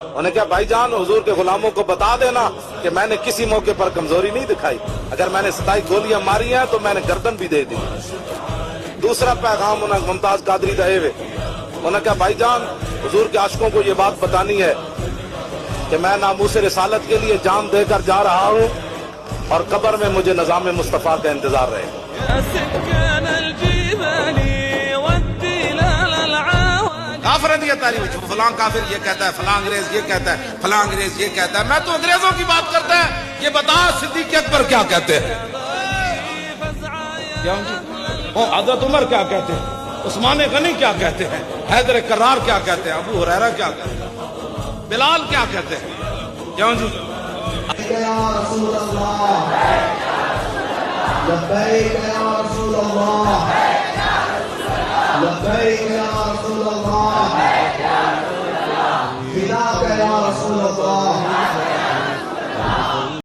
انہوں نے کہا بھائی جان حضور کے غلاموں کو بتا دینا کہ میں نے کسی موقع پر کمزوری نہیں دکھائی، اگر میں نے 27 گولیاں ماری ہیں تو میں نے گردن بھی دے دی۔ دوسرا پیغام انہوں نے ممتاز قادری دہے ہوئے، انہوں نے کہا بھائی جان حضور کے عاشقوں کو یہ بات بتانی ہے کہ میں ناموس رسالت کے لیے جان دے کر جا رہا ہوں اور قبر میں مجھے نظام مصطفیٰ کا انتظار رہے گا۔ کافر دیا تعریف، فلاں کافر یہ کہتا ہے، فلاں انگریز یہ کہتا ہے، فلاں انگریز یہ کہتا ہے۔ میں تو انگریزوں کی بات کرتا ہے، یہ بتا صدیق اکبر کیا کہتے ہیں، حضرت عمر کیا کہتے ہیں، عثمان غنی کیا کہتے ہیں، حیدر کرار کیا کہتے ہیں، ابو ہریرہ کیا کہتے ہیں، بلال کیا کہتے ہیں۔ کیوں جی یا رسول اللہ، لبیک یا رسول اللہ، لبیک یا رسول اللہ، فداک یا رسول اللہ۔